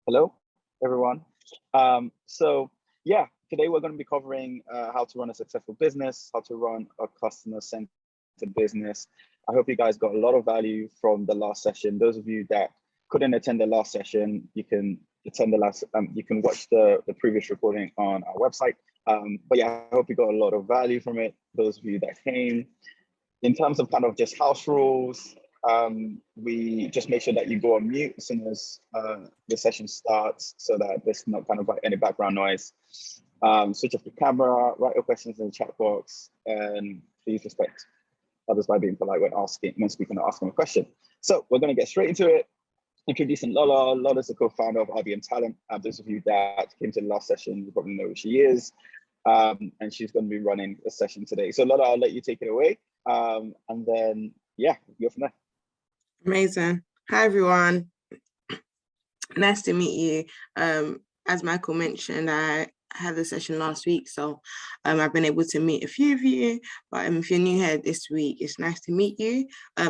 Hello, everyone. So yeah, today we're going to be covering how to run a successful business, how to run a customer-centered business. I hope you guys got a lot of value from the last session. Those of you that couldn't attend the last session, you can attend the last. You can watch the previous recording on our website. But yeah, I hope you got a lot of value from it. Those of you that came. In terms of kind of just house rules, we just make sure that you go on mute as soon as the session starts so that there's not kind of like any background noise. Switch off the camera, write your questions in the chat box, and please respect others by being polite when speaking or asking a question. So we're going to get straight into it. Introducing Lola. Lola's the co-founder of RDM Talent. Those of you that came to the last session, you probably know who she is. And she's going to be running a session today. So Lola, I'll let you take it away. And then, yeah, go from there. Amazing. Hi, everyone. Nice to meet you. As Michael mentioned, I had the session last week, so I've been able to meet a few of you. But if you're new here this week, it's nice to meet you.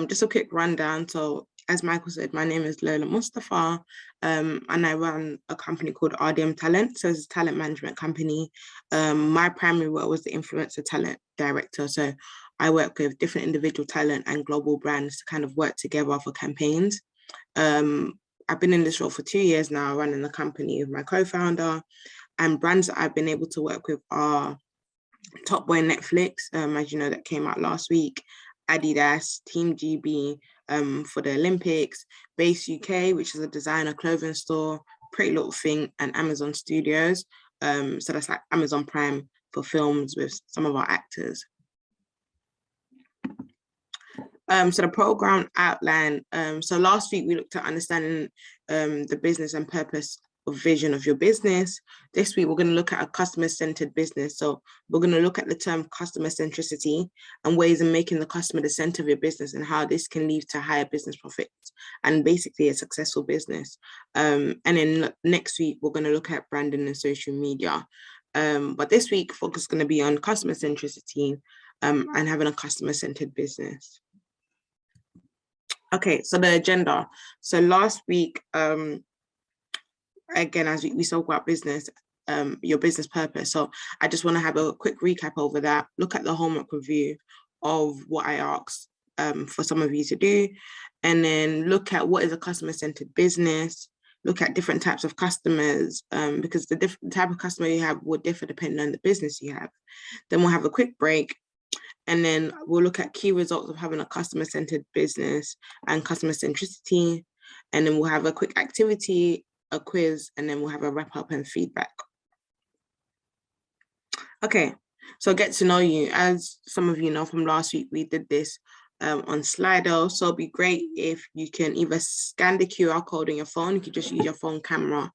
Just a quick rundown. So as Michael said, my name is Lola Mustafa, and I run a company called RDM Talent. So it's a talent management company. My primary role was the influencer talent director. So I work with different individual talent and global brands to kind of work together for campaigns. I've been in this role for 2 years now, running the company with my co-founder, and brands that I've been able to work with are Top Boy Netflix, as you know, that came out last week, Adidas, Team GB for the Olympics, Base UK, which is a designer clothing store, Pretty Little Thing, and Amazon Studios. So that's like Amazon Prime for films with some of our actors. So the program outline, so last week we looked at understanding the business and purpose of vision of your business. This week we're going to look at a customer-centered business. So we're going to look at the term customer centricity and ways in making the customer the center of your business and how this can lead to higher business profits and basically a successful business. And then next week we're going to look at branding and social media. But this week focus is going to be on customer centricity and having a customer-centered business. Okay, so the agenda. So last week, again, as we spoke about business, your business purpose. So I just want to have a quick recap over that, look at the homework review of what I asked for some of you to do, and then look at what is a customer-centered business, look at different types of customers, because the type of customer you have will differ depending on the business you have. Then we'll have a quick break. And then we'll look at key results of having a customer-centered business and customer centricity. And then we'll have a quick activity, a quiz, and then we'll have a wrap-up and feedback. Okay, so get to know you. As some of you know from last week, we did this on Slido. So it'd be great if you can either scan the QR code on your phone, you can just use your phone camera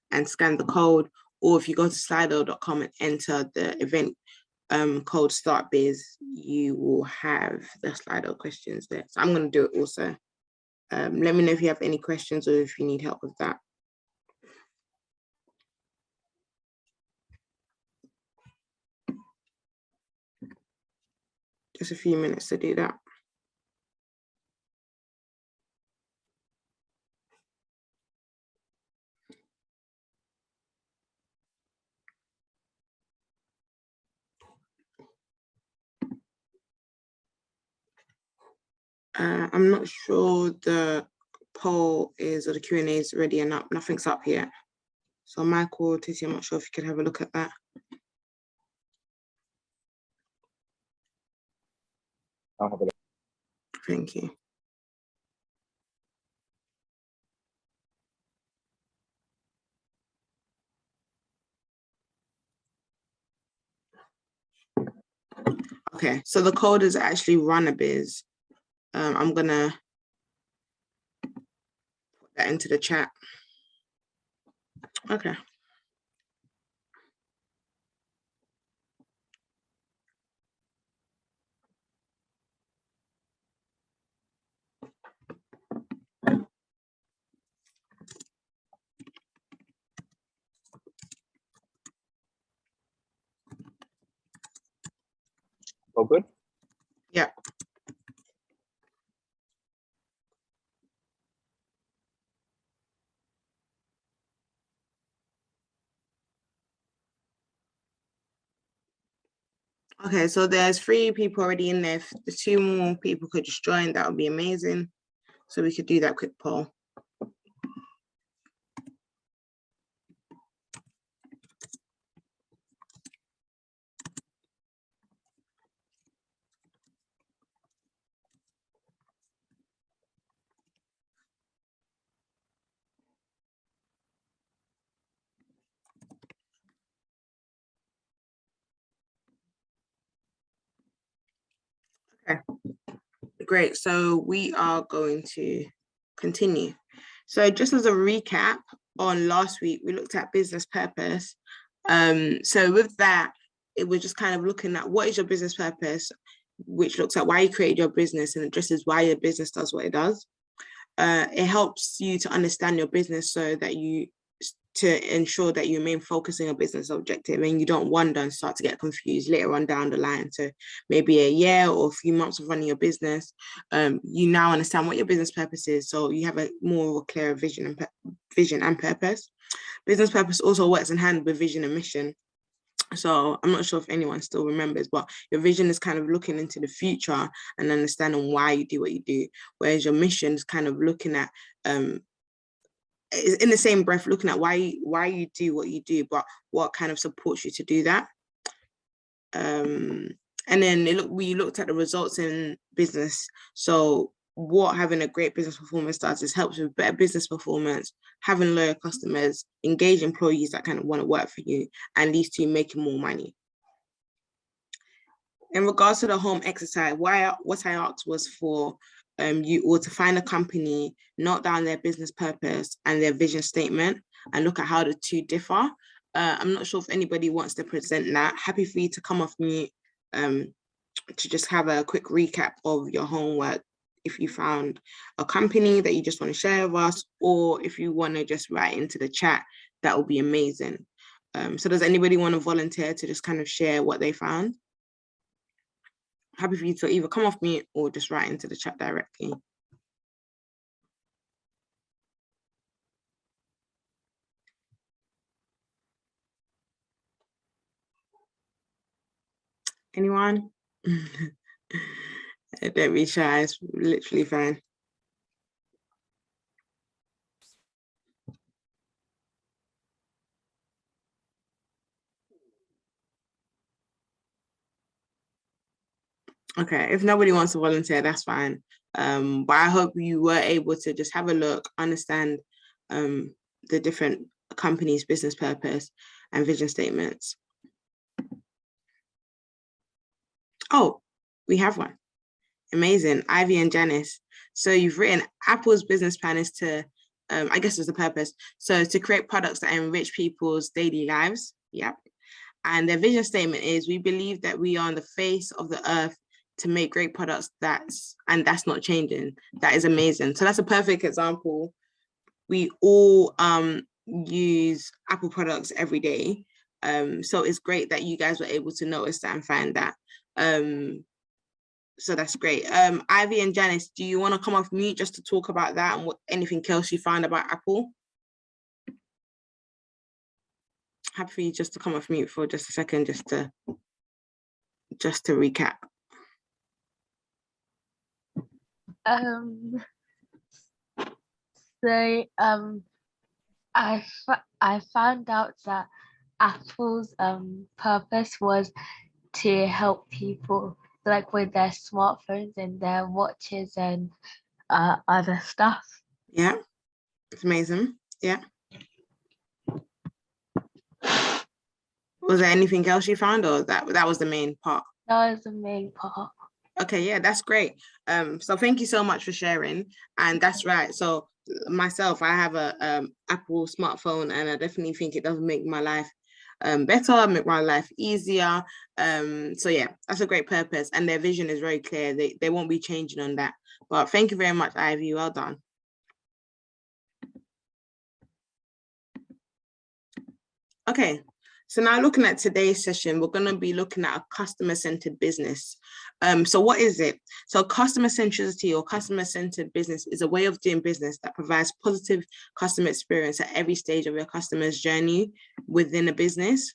and scan the code, or if you go to slido.com and enter the event code StartBiz, you will have the Slido questions there. So I'm going to do it also. Let me know if you have any questions or if you need help with that. Just a few minutes to do that. I'm not sure the poll is, or the Q&A is ready and up. Nothing's up yet. So Michael, Tissy, I'm not sure if you could have a look at that. I'll have a look. Thank you. Okay, so the code is actually RunABiz. I'm gonna put that into the chat. Okay. All good? Yeah. Okay, so there's 3 people already in there. If the 2 more people could just join, that would be amazing. So we could do that quick poll. Okay, great. So we are going to continue. So just as a recap, on last week, we looked at business purpose. So with that, it was just kind of looking at what is your business purpose, which looks at why you created your business and addresses why your business does what it does. It helps you to understand your business so that to ensure that you remain focusing on business objective and you don't wander and start to get confused later on down the line. So maybe a year or a few months of running your business, you now understand what your business purpose is. So you have a more clear vision and purpose. Business purpose also works in hand with vision and mission. So I'm not sure if anyone still remembers, but your vision is kind of looking into the future and understanding why you do what you do, whereas your mission is kind of looking at in the same breath, looking at why you do what you do, but what kind of supports you to do that. And then we looked at the results in business. So what having a great business performance does is helps with better business performance, having loyal customers, engage employees that kind of want to work for you, and leads to you making more money. In regards to the home exercise, what I asked was for you all to find a company, note down their business purpose and their vision statement, and look at how the 2 differ. I'm not sure if anybody wants to present that. Happy for you to come off mute to just have a quick recap of your homework. If you found a company that you just want to share with us, or if you want to just write into the chat, that would be amazing. So does anybody want to volunteer to just kind of share what they found? Happy for you to either come off mute or just write into the chat directly. Anyone? Don't be shy, it's literally fine. Okay, if nobody wants to volunteer, that's fine. But I hope you were able to just have a look, understand the different companies' business purpose and vision statements. Oh, we have one. Amazing, Ivy and Janice. So you've written Apple's business plan is to, I guess it's the purpose. So to create products that enrich people's daily lives. Yep. And their vision statement is, we believe that we are on the face of the earth to make great products that's not changing. That is amazing. So that's a perfect example. We all use Apple products every day. So it's great that you guys were able to notice that and find that. So that's great. Ivy and Janice, do you want to come off mute just to talk about that and anything else you found about Apple? Happy for you just to come off mute for just a second, just to recap. I found out that Apple's purpose was to help people like with their smartphones and their watches and other stuff. Yeah, it's amazing. Yeah. Was there anything else you found, or that was the main part? That was the main part. Okay, yeah, that's great. So thank you so much for sharing. And that's right. So myself, I have a Apple smartphone, and I definitely think it does make my life better, make my life easier. So yeah, that's a great purpose, and their vision is very clear. They won't be changing on that. But thank you very much, Ivy. Well done. Okay, so now looking at today's session, we're going to be looking at a customer-centered business. So what is it? So customer centricity or customer-centered business is a way of doing business that provides positive customer experience at every stage of your customer's journey within a business.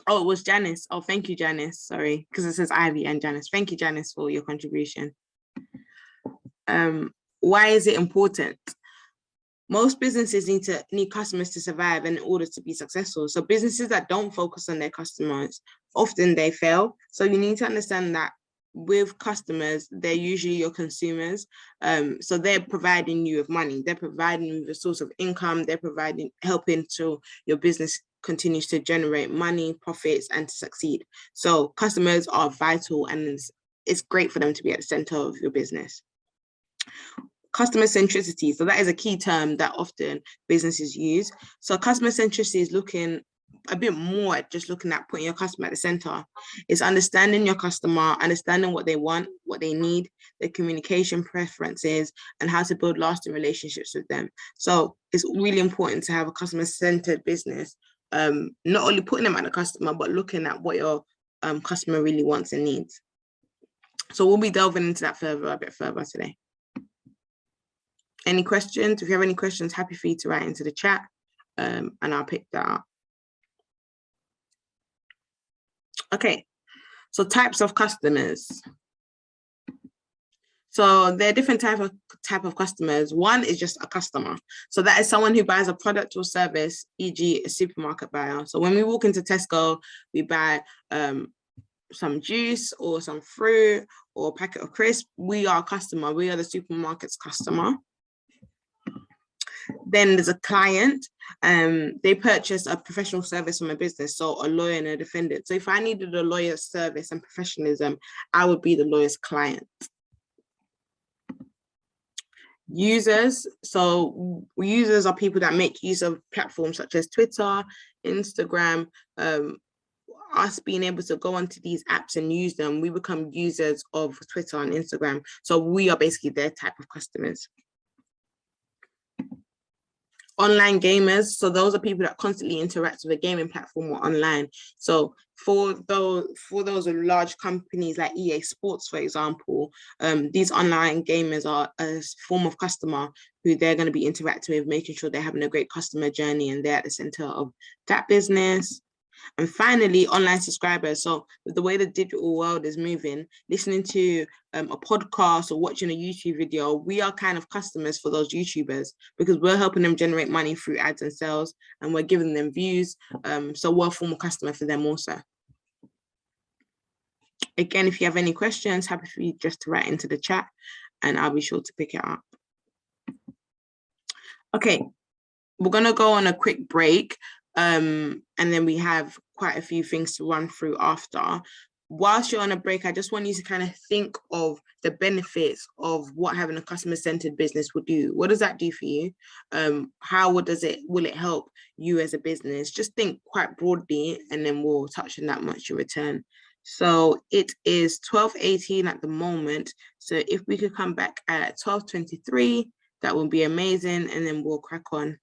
Oh, it was Janice. Oh, thank you, Janice. Sorry, because it says Ivy and Janice. Thank you, Janice, for your contribution. Why is it important? Most businesses need customers to survive and in order to be successful. So businesses that don't focus on their customers, often they fail. So you need to understand that with customers, they're usually your consumers. So they're providing you with money. They're providing you with a source of income. They're helping to your business continues to generate money, profits, and to succeed. So customers are vital, and it's great for them to be at the center of your business. Customer centricity. So that is a key term that often businesses use. So customer centricity is looking a bit more at just looking at putting your customer at the center. It's understanding your customer, understanding what they want, what they need, their communication preferences, and how to build lasting relationships with them. So it's really important to have a customer-centered business, not only putting them at the customer, but looking at what your customer really wants and needs. So we'll be delving into that a bit further today. Any questions? If you have any questions, happy for you to write into the chat, and I'll pick that up. Okay, so types of customers. So there are different type of customers. One is just a customer. So that is someone who buys a product or service, e.g. a supermarket buyer. So when we walk into Tesco, we buy some juice or some fruit or a packet of crisps. We are a customer. We are the supermarket's customer. Then there's a client. They purchase a professional service from a business, so a lawyer and a defendant. So if I needed a lawyer's service and professionalism, I would be the lawyer's client. Users. So users are people that make use of platforms such as Twitter, Instagram. Us being able to go onto these apps and use them, we become users of Twitter and Instagram. So we are basically their type of customers. Online gamers, so those are people that constantly interact with a gaming platform or online. So for those large companies like EA Sports, for example, these online gamers are a form of customer who they're going to be interacting with, making sure they're having a great customer journey and they're at the center of that business. And finally, online subscribers. So with the way the digital world is moving, listening to a podcast or watching a YouTube video, we are kind of customers for those YouTubers because we're helping them generate money through ads and sales, and we're giving them views. So we're a former customer for them also. Again, if you have any questions, happy for you just to write into the chat and I'll be sure to pick it up. Okay, we're going to go on a quick break. And then we have quite a few things to run through after. Whilst you're on a break, I just want you to kind of think of the benefits of what having a customer-centered business will do. What does that do for you? How will it help you as a business? Just think quite broadly, and then we'll touch on that once you return. So it is 12:18 at the moment. So if we could come back at 12:23, that would be amazing, and then we'll crack on.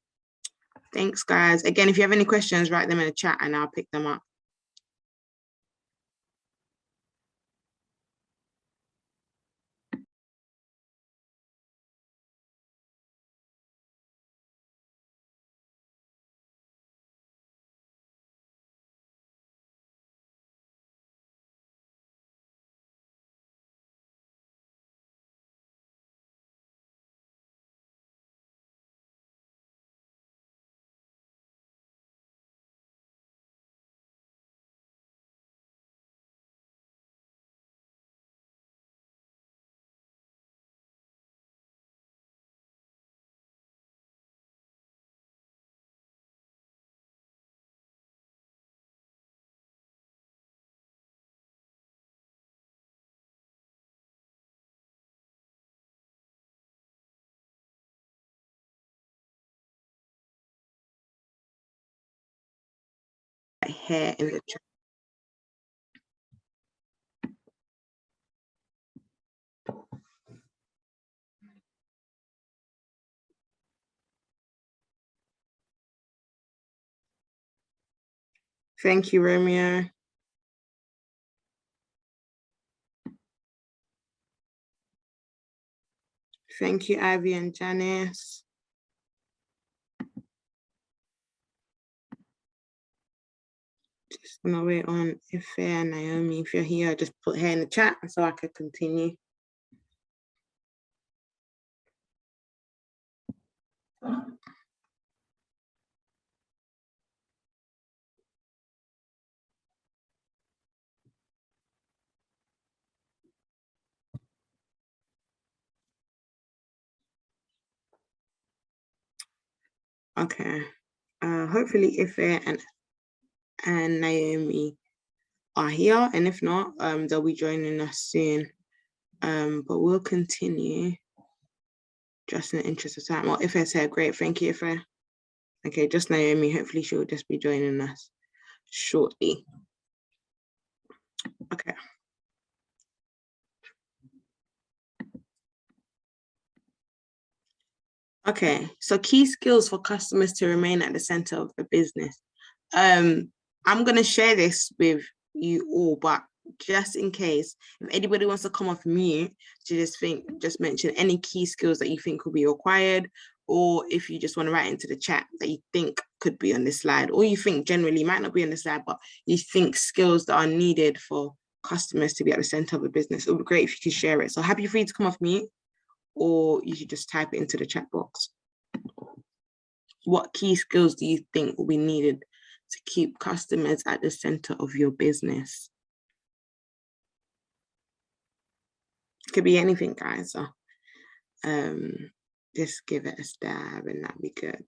Thanks, guys. Again, if you have any questions, write them in the chat and I'll pick them up. Here in the chat. Thank you, Romeo. Thank you, Ivy and Janice. Just When I wait on Ife and Naomi, if you're here, just put her in the chat so I can continue. Okay. Hopefully Ife and Naomi are here, and if not, they'll be joining us soon. But we'll continue just in the interest of time. Well, Ife's here, great, thank you, Ife. Okay, just Naomi, hopefully she'll just be joining us shortly. Okay. Okay, so key skills for customers to remain at the center of the business. I'm going to share this with you all, but just in case, if anybody wants to come off mute to just mention any key skills that you think will be required, or if you just want to write into the chat that you think could be on this slide, or you think generally might not be on the slide, but you think skills that are needed for customers to be at the center of a business, it would be great if you could share it. So happy for you to come off mute, or you should just type it into the chat box. What key skills do you think will be needed to keep customers at the center of your business? It could be anything, guys. So just give it a stab and that'd be good.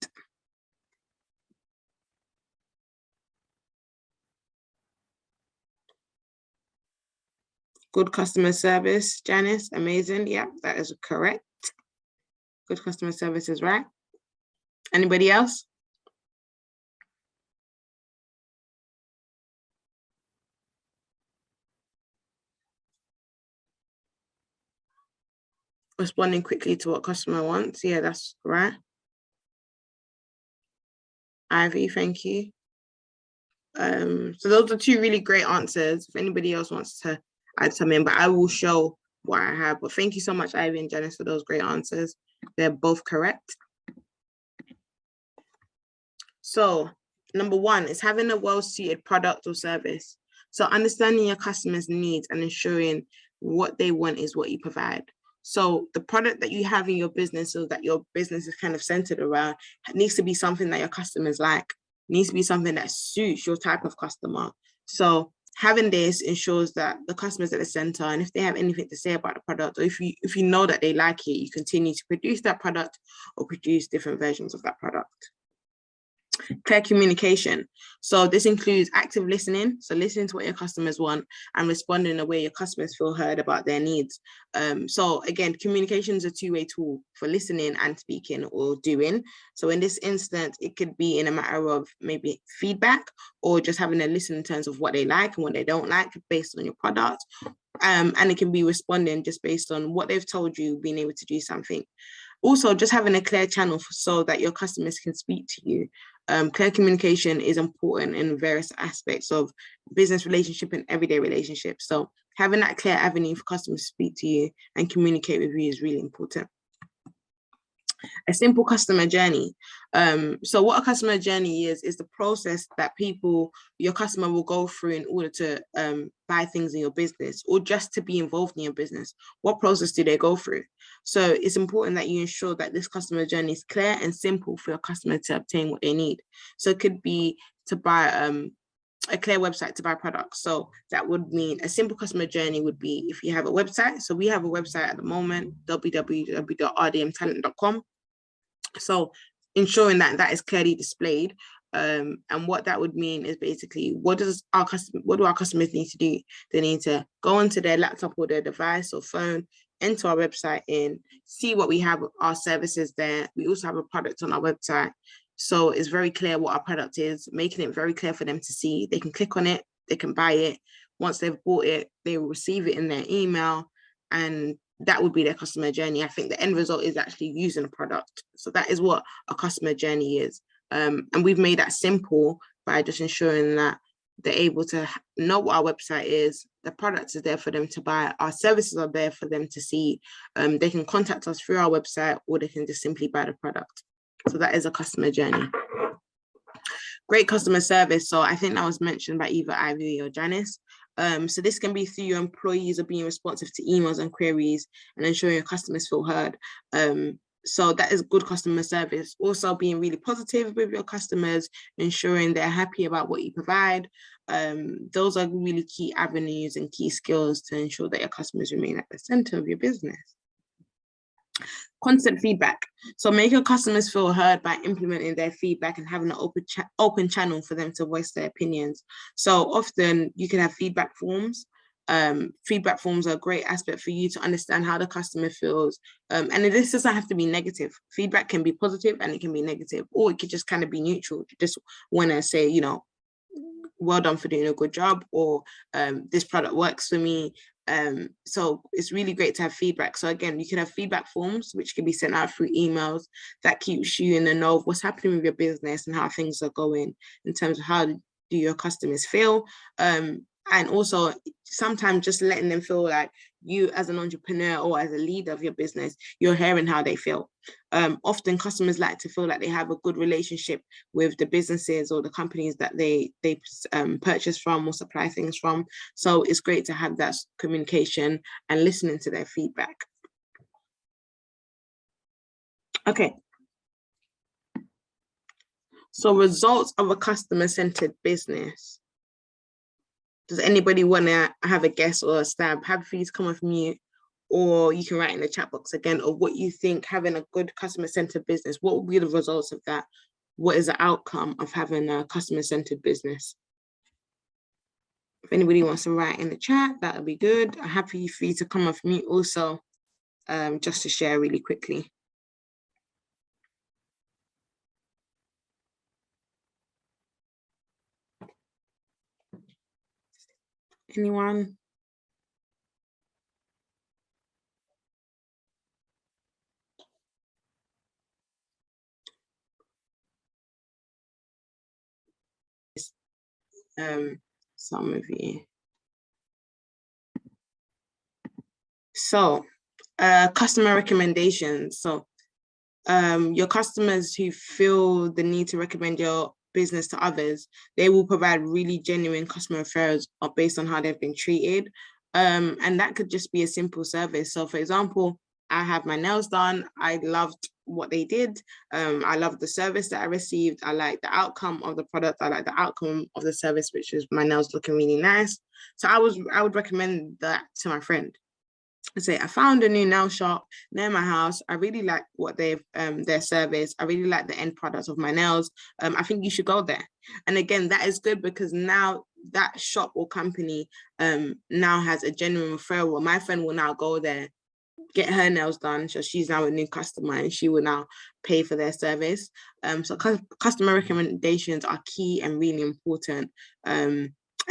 Good customer service, Janice, amazing. Yeah, that is correct. Good customer service is right. Anybody else? Responding quickly to what customer wants. Yeah, that's right. Ivy, thank you. So those are two really great answers. If anybody else wants to add something, but I will show what I have. But thank you so much, Ivy and Janice, for those great answers. They're both correct. So number one is having a well-suited product or service. So understanding your customers' needs and ensuring what they want is what you provide. So the product that you have in your business, so that your business is kind of centered around, needs to be something that your customers like, needs to be something that suits your type of customer. So having this ensures that the customer's at the center, and if they have anything to say about the product, or if you know that they like it, you continue to produce that product or produce different versions of that product. Clear communication. So this includes active listening, so listening to what your customers want and responding in a way your customers feel heard about their needs. So again, communication is a two-way tool for listening and speaking or doing. So in this instance, it could be in a matter of maybe feedback or just having a listen in terms of what they like and what they don't like based on your product. And it can be responding just based on what they've told you, being able to do something. Also, just having a clear channel so that your customers can speak to you. Clear communication is important in various aspects of business relationship and everyday relationships. So having that clear avenue for customers to speak to you and communicate with you is really important. A simple customer journey. So what a customer journey is the process that your customer will go through in order to buy things in your business or just to be involved in your business. What process do they go through? So it's important that you ensure that this customer journey is clear and simple for your customer to obtain what they need. So it could be to buy a clear website to buy products. So that would mean a simple customer journey would be if you have a website. So we have a website at the moment, www.rdmtalent.com. So ensuring that that is clearly displayed. And what that would mean is basically, what do our customers need to do? They need to go onto their laptop or their device or phone, enter our website in, see what we have, our services there. We also have a product on our website. So it's very clear what our product is, making it very clear for them to see. They can click on it, they can buy it. Once they've bought it, they will receive it in their email, and that would be their customer journey. I think the end result is actually using a product. So that is what a customer journey is. And we've made that simple by just ensuring that they're able to know what our website is, the product is there for them to buy, our services are there for them to see. They can contact us through our website, or they can just simply buy the product. So that is a customer journey. Great customer service. So I think that was mentioned by either Ivy or Janice. So this can be through your employees or being responsive to emails and queries and ensuring your customers feel heard. So that is good customer service. Also being really positive with your customers, ensuring they're happy about what you provide. Those are really key avenues and key skills to ensure that your customers remain at the center of your business. Constant feedback. So make your customers feel heard by implementing their feedback and having an open channel for them to voice their opinions. So often you can have feedback forms. Feedback forms are a great aspect for you to understand how the customer feels. And this doesn't have to be negative. Feedback can be positive and it can be negative, or it could just kind of be neutral. You just want to say, you know, well done for doing a good job, or this product works for me. So it's really great to have feedback. So again, you can have feedback forms, which can be sent out through emails. That keeps you in the know of what's happening with your business and how things are going in terms of how do your customers feel. And also sometimes just letting them feel like you as an entrepreneur or as a leader of your business, you're hearing how they feel. Often customers like to feel like they have a good relationship with the businesses or the companies that they purchase from or supply things from. So it's great to have that communication and listening to their feedback. Okay. So results of a customer-centered business. Does anybody want to have a guess or a stab? Happy for you to come off mute, or you can write in the chat box again of what you think having a good customer-centered business, what will be the results of that? What is the outcome of having a customer-centered business? If anybody wants to write in the chat, that would be good. I'm happy for you to come off mute also, just to share really quickly. Anyone? Some of you. So, customer recommendations. So, your customers who feel the need to recommend your business to others, they will provide really genuine customer referrals based on how they've been treated. And that could just be a simple service. So for example, I had my nails done. I loved what they did. I loved the service that I received. I liked the outcome of the product. I liked the outcome of the service, which is my nails looking really nice. So I would recommend that to my friend. I say, I found a new nail shop near my house. I really like what they've their service. I really like the end product of my nails. I think you should go there. And again, that is good because now that shop or company now has a genuine referral. My friend will now go there, get her nails done. So she's now a new customer and she will now pay for their service. So customer recommendations are key and really important.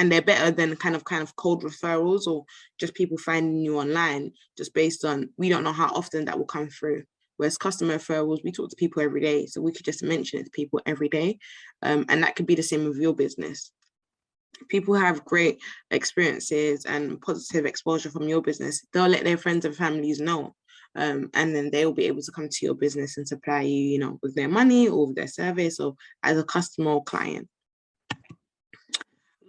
And they're better than kind of cold referrals or just people finding you online, just based on, we don't know how often that will come through. Whereas customer referrals, we talk to people every day. So we could just mention it to people every day. And that could be the same with your business. People have great experiences and positive exposure from your business. They'll let their friends and families know. And then they'll be able to come to your business and supply you, you know, with their money or with their service or as a customer or client.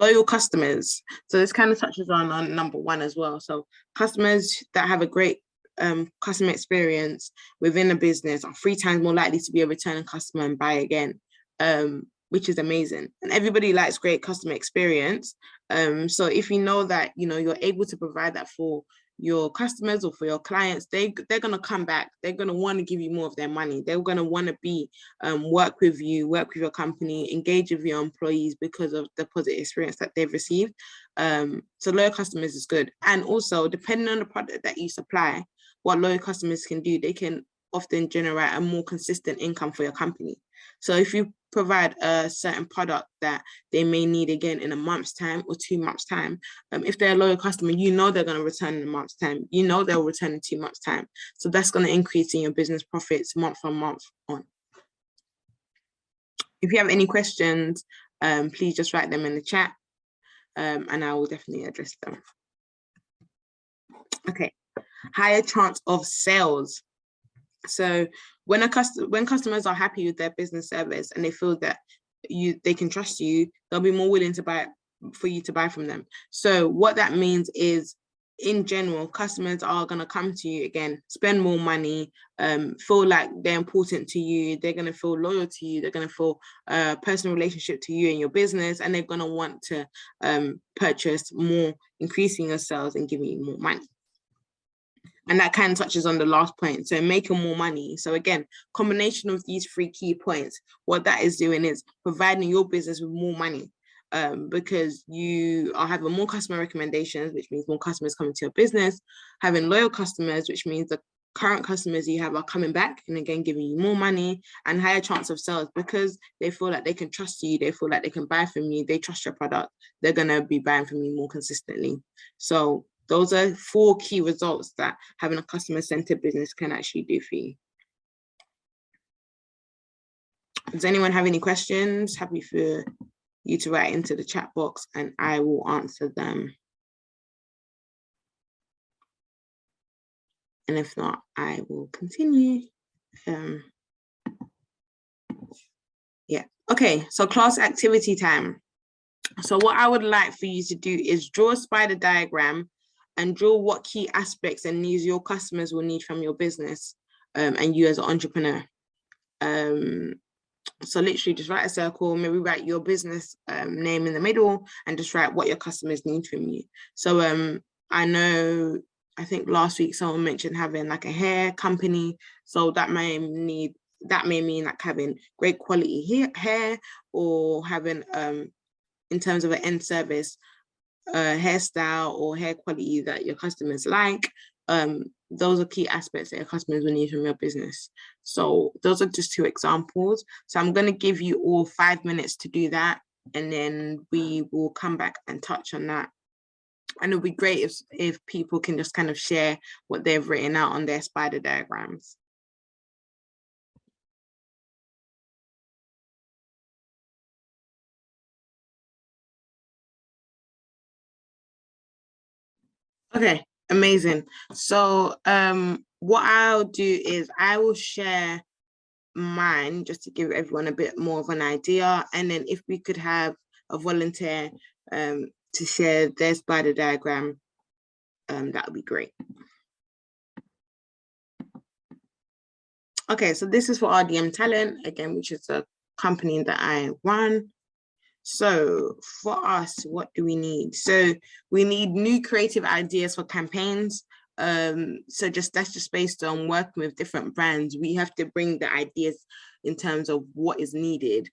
Loyal customers. So this kind of touches on number one as well. So customers that have a great customer experience within a business are 3 times more likely to be a returning customer and buy again, which is amazing. And everybody likes great customer experience. So if you know that, you know, you're able to provide that for your customers or for your clients, they're going to come back. They're going to want to give you more of their money. They're going to want to be work with you, work with your company, engage with your employees because of the positive experience that they've received. So loyal customers is good. And also, depending on the product that you supply, what loyal customers can do, they can often generate a more consistent income for your company. So if you provide a certain product that they may need again in a month's time or 2 months' time, if they're a loyal customer, you know they're going to return in a month's time. You know they'll return in 2 months' time. So that's going to increase in your business profits month on month on. If you have any questions, please just write them in the chat, and I will definitely address them. Okay, higher chance of sales. So when customers are happy with their business service and they feel that they can trust you, they'll be more willing to buy for you to buy from them. So what that means is, in general, customers are going to come to you again, spend more money, feel like they're important to you, they're going to feel loyal to you, they're going to feel a personal relationship to you and your business, and they're going to want to purchase more, increasing your sales and giving you more money. And that kind of touches on the last point, so making more money. So again, combination of these 3 key points, what that is doing is providing your business with more money. Because you are having more customer recommendations, which means more customers coming to your business, having loyal customers, which means the current customers you have are coming back and again giving you more money, and higher chance of sales because they feel like they can trust you, they feel like they can buy from you, they trust your product, they're going to be buying from you more consistently. So those are 4 key results that having a customer-centered business can actually do for you. Does anyone have any questions? Happy for you to write into the chat box and I will answer them. And if not, I will continue. Yeah, okay, so class activity time. So what I would like for you to do is draw a spider diagram and draw what key aspects and needs your customers will need from your business and you as an entrepreneur. So literally just write a circle, maybe write your business name in the middle and just write what your customers need from you. So I think last week someone mentioned having like a hair company. So that may mean like having great quality hair, or having in terms of an end service, hairstyle or hair quality that your customers like. Those are key aspects that your customers will need from your business. So those are just 2 examples. So I'm going to give you all 5 minutes to do that, and then we will come back and touch on that. And it'll be great if people can just kind of share what they've written out on their spider diagrams. Okay, amazing. So what I'll do is I will share mine just to give everyone a bit more of an idea. And then if we could have a volunteer to share their spider diagram, that would be great. Okay, so this is for RDM Talent, again, which is a company that I run. So for us, what do we need? So we need new creative ideas for campaigns. So that's just based on working with different brands. We have to bring the ideas in terms of what is needed.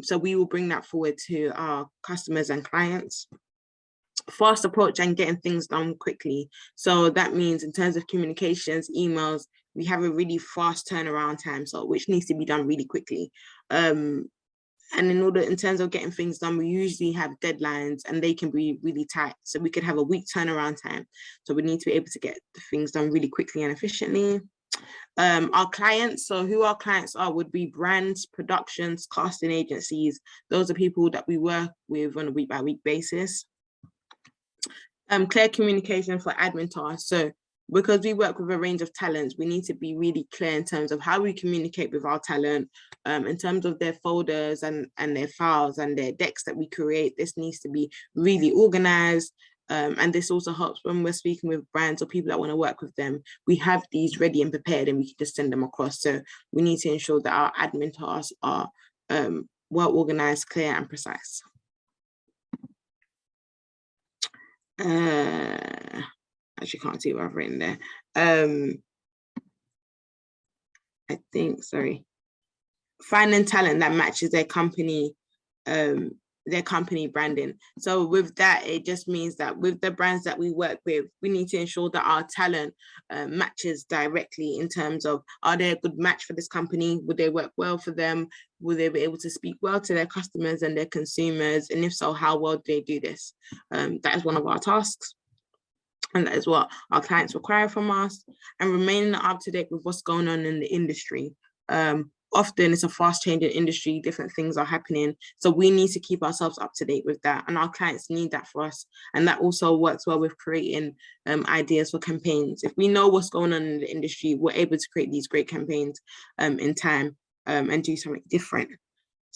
So we will bring that forward to our customers and clients. Fast approach and getting things done quickly. So that means in terms of communications, emails, we have a really fast turnaround time, so which needs to be done really quickly. And in terms of getting things done, we usually have deadlines and they can be really tight. So we could have a week turnaround time. So we need to be able to get things done really quickly and efficiently. Our clients, so who our clients are would be brands, productions, casting agencies. Those are people that we work with on a week-by-week basis. Clear communication for admin tasks. So because we work with a range of talents, we need to be really clear in terms of how we communicate with our talent, in terms of their folders and their files and their decks that we create. This needs to be really organized. And this also helps when we're speaking with brands or people that want to work with them. We have these ready and prepared and we can just send them across. So we need to ensure that our admin tasks are well organized, clear and precise. Actually can't see what I've written there. I think, sorry. Finding talent that matches their company branding. So with that, it just means that with the brands that we work with, we need to ensure that our talent matches directly in terms of, are they a good match for this company? Would they work well for them? Will they be able to speak well to their customers and their consumers? And if so, how well do they do this? That is one of our tasks. And that is what our clients require from us, and remaining up to date with what's going on in the industry. Often it's a fast changing industry, different things are happening. So we need to keep ourselves up to date with that, and our clients need that for us. And that also works well with creating ideas for campaigns. If we know what's going on in the industry, we're able to create these great campaigns in time and do something different.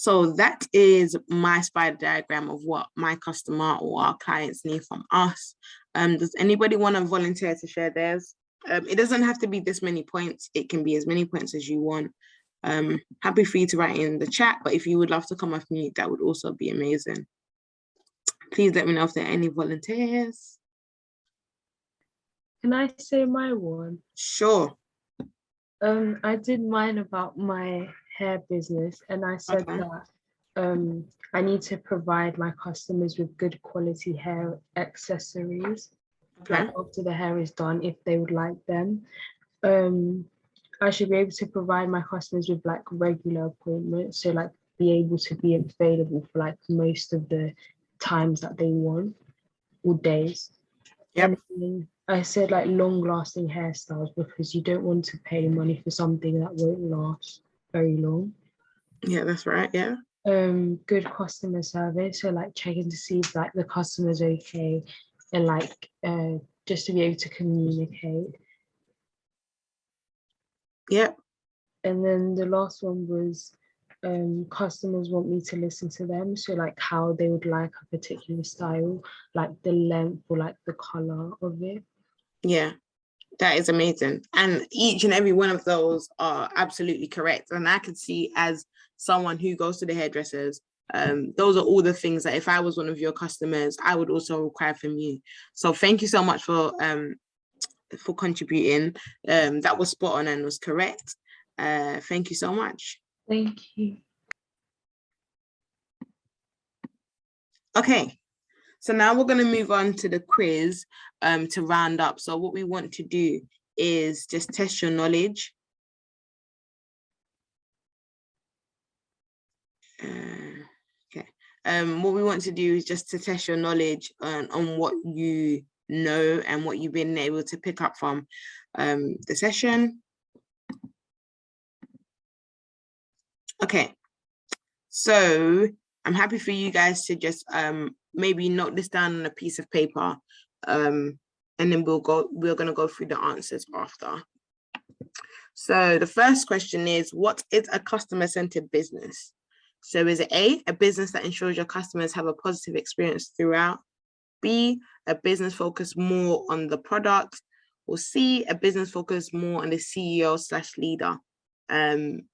So that is my spider diagram of what my customer or our clients need from us. Does anybody want to volunteer to share theirs? It doesn't have to be this many points. It can be as many points as you want. Happy for you to write in the chat, but if you would love to come off mute, that would also be amazing. Please let me know if there are any volunteers. Can I say my one? Sure. I did mine about my hair business, and I said that I need to provide my customers with good quality hair accessories, like after the hair is done, if they would like them. I should be able to provide my customers with like regular appointments, so like be able to be available for like most of the times that they want, or days. Yep. And I said like long-lasting hairstyles, because you don't want to pay money for something that won't last very long. Yeah, that's right. Yeah. Good customer service, so like checking to see if like the customer's okay, and like just to be able to communicate. Yep. And then the last one was customers want me to listen to them, so like how they would like a particular style, like the length or like the color of it. Yeah, that is amazing. And each and every one of those are absolutely correct. And I can see, as someone who goes to the hairdressers, those are all the things that if I was one of your customers, I would also require from you. So thank you so much for contributing. That was spot on and was correct. Thank you so much. Thank you. Okay, so now we're going to move on to the quiz to round up. So what we want to do is just test your knowledge. Okay. What we want to do is just to test your knowledge on what you know and what you've been able to pick up from the session. Okay, so I'm happy for you guys to just maybe note this down on a piece of paper, and then we're going to go through the answers after. So the first question is, what is a customer-centered business? So is it A, business that ensures your customers have a positive experience throughout? B, a business focused more on the product? Or C, a business focused more on the CEO/leader?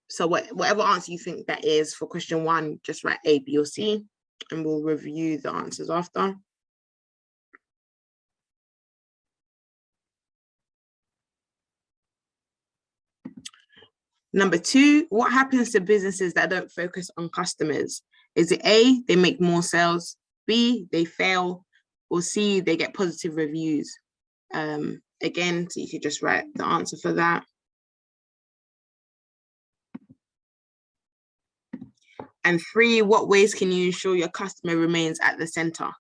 So whatever answer you think that is for question one, just write A, B, or C, and we'll review the answers after. Number two, what happens to businesses that don't focus on customers? Is it A, they make more sales, B, they fail, or C, they get positive reviews? Again, so you could just write the answer for that. And three, what ways can you ensure your customer remains at the center?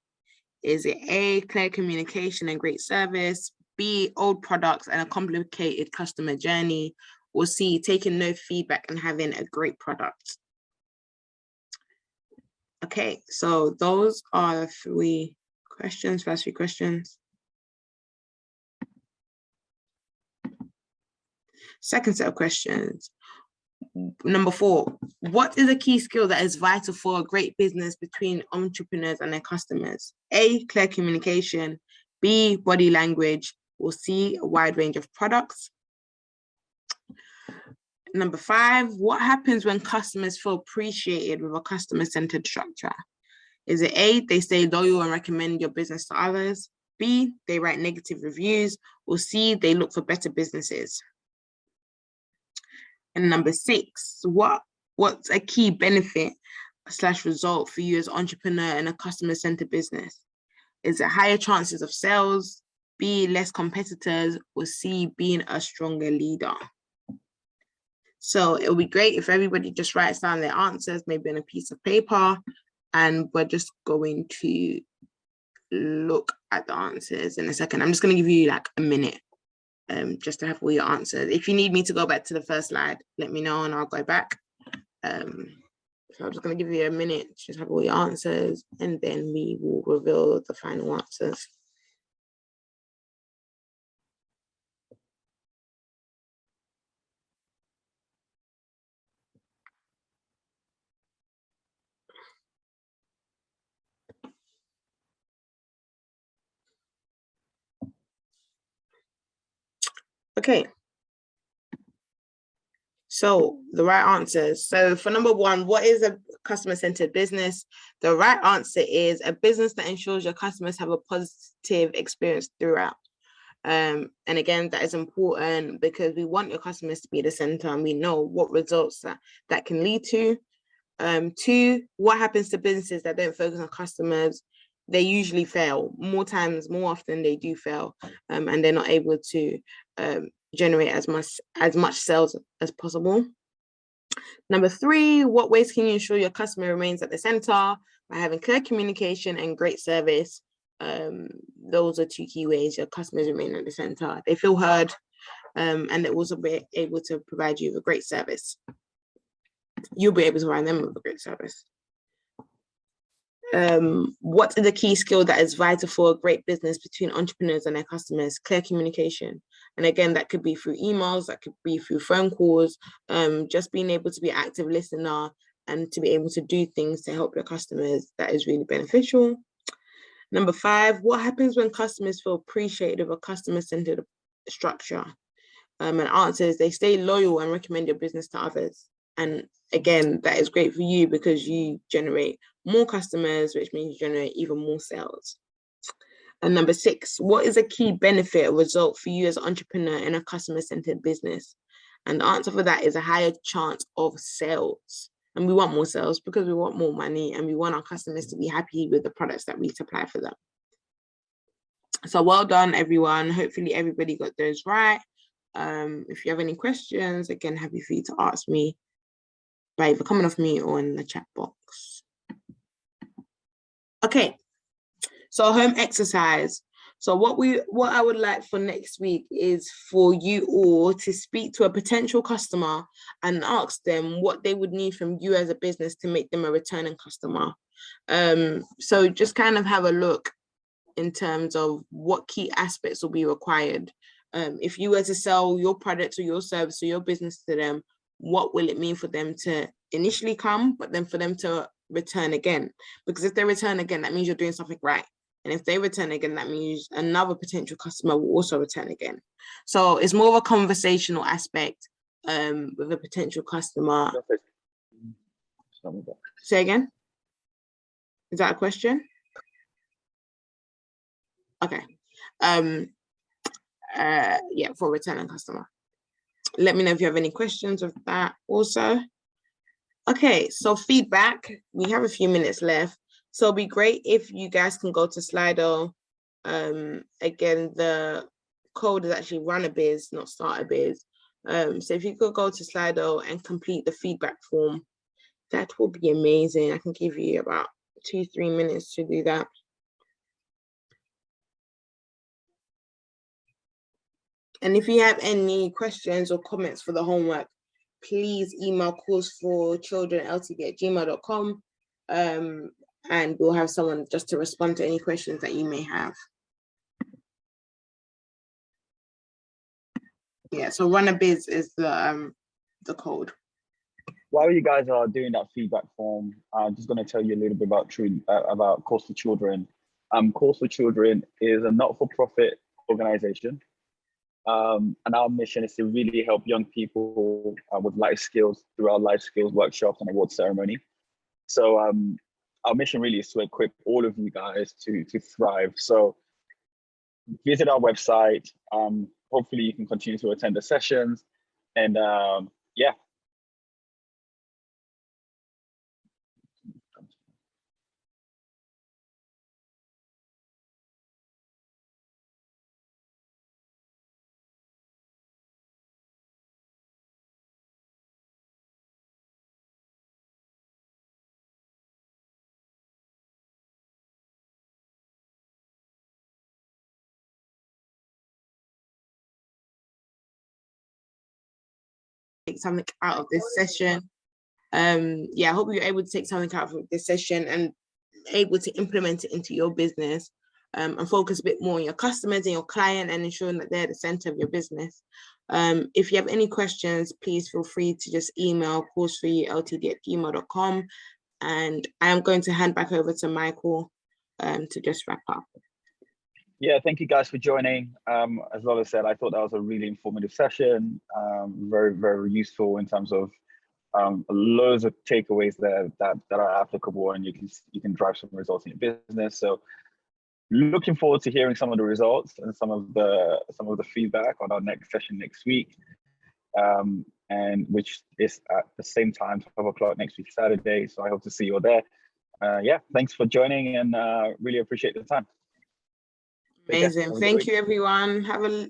Is it A, clear communication and great service, B, old products and a complicated customer journey, or C, taking no feedback and having a great product? Okay, so those are the three questions, first three questions. Second set of questions. Number four, what is a key skill that is vital for a great business between entrepreneurs and their customers? A, clear communication, B, body language, or C, a wide range of products? Number five, what happens when customers feel appreciated with a customer-centered structure? Is it A, they stay loyal and recommend your business to others? B, they write negative reviews? Or C, they look for better businesses? And number six, what's a key benefit / result for you as an entrepreneur in a customer-centered business? Is it higher chances of sales, B, less competitors, or C, being a stronger leader? So it would be great if everybody just writes down their answers, maybe on a piece of paper, and we're just going to look at the answers in a second. I'm just going to give you like a minute just to have all your answers. If you need me to go back to the first slide, let me know and I'll go back. So I'm just going to give you a minute to just have all your answers, and then we will reveal the final answers. Okay. So the right answers. So for number one, what is a customer-centered business? The right answer is a business that ensures your customers have a positive experience throughout. And again, that is important because we want your customers to be the center and we know what results that can lead to. Two, what happens to businesses that don't focus on customers? They usually fail. More often they do fail, and they're not able to generate as much sales as possible. Number three, what ways can you ensure your customer remains at the center? By having clear communication and great service. Those are two key ways your customers remain at the center. They feel heard, and they'll also be able to provide you with a great service. You'll be able to provide them with a great service. What is the key skill that is vital for a great business between entrepreneurs and their customers? Clear communication. And again, that could be through emails, that could be through phone calls, just being able to be an active listener and to be able to do things to help your customers. That is really beneficial. Number five, what happens when customers feel appreciated of a customer-centered structure? And answer is they stay loyal and recommend your business to others. And again, that is great for you because you generate more customers, which means you generate even more sales. And number six, what is a key benefit or result for you as an entrepreneur in a customer-centered business? And the answer for that is a higher chance of sales. And we want more sales because we want more money and we want our customers to be happy with the products that we supply for them. So well done, everyone. Hopefully everybody got those right. If you have any questions, again, happy for you to ask me by either coming off me or in the chat box. Okay, so home exercise. So what I would like for next week is for you all to speak to a potential customer and ask them what they would need from you as a business to make them a returning customer. So just kind of have a look in terms of what key aspects will be required. If you were to sell your product or your service or your business to them, what will it mean for them to initially come, but then for them to return again? Because if they return again, that means you're doing something right. And if they return again, that means another potential customer will also return again. So it's more of a conversational aspect with a potential customer. Say again? Is that a question? Okay. Yeah, for a returning customer. Let me know if you have any questions of that also. Okay, so feedback. We have a few minutes left. So it'd be great if you guys can go to Slido. Again, the code is actually run a biz, not start a biz. So if you could go to Slido and complete the feedback form, that will be amazing. I can give you about 2-3 minutes to do that. And if you have any questions or comments for the homework, please email courseforchildrenltd@gmail.com, and we'll have someone just to respond to any questions that you may have. Yeah, so run a biz is the code. While you guys are doing that feedback form, I'm just going to tell you a little bit about Course for Children. Course for Children is a not-for-profit organization. And our mission is to really help young people with life skills through our life skills workshops and award ceremony. So our mission really is to equip all of you guys to thrive. So visit our website. Hopefully you can continue to attend the sessions. And yeah. Take something out of this session. Yeah, I hope you're able to take something out of this session and able to implement it into your business, and focus a bit more on your customers and your client and ensuring that they're the center of your business. If you have any questions, please feel free to just email courseforyoultd@gmail.com, and I am going to hand back over to Michael to just wrap up. Yeah, thank you guys for joining. As Lola said, I thought that was a really informative session, very, very useful in terms of loads of takeaways there that are applicable, and you can drive some results in your business. So looking forward to hearing some of the results and some of the feedback on our next session next week, and which is at the same time, 12 o'clock next week, Saturday. So I hope to see you all there. Yeah, thanks for joining, and really appreciate the time. Take care. Amazing. Have a good Thank week. you, everyone. Have a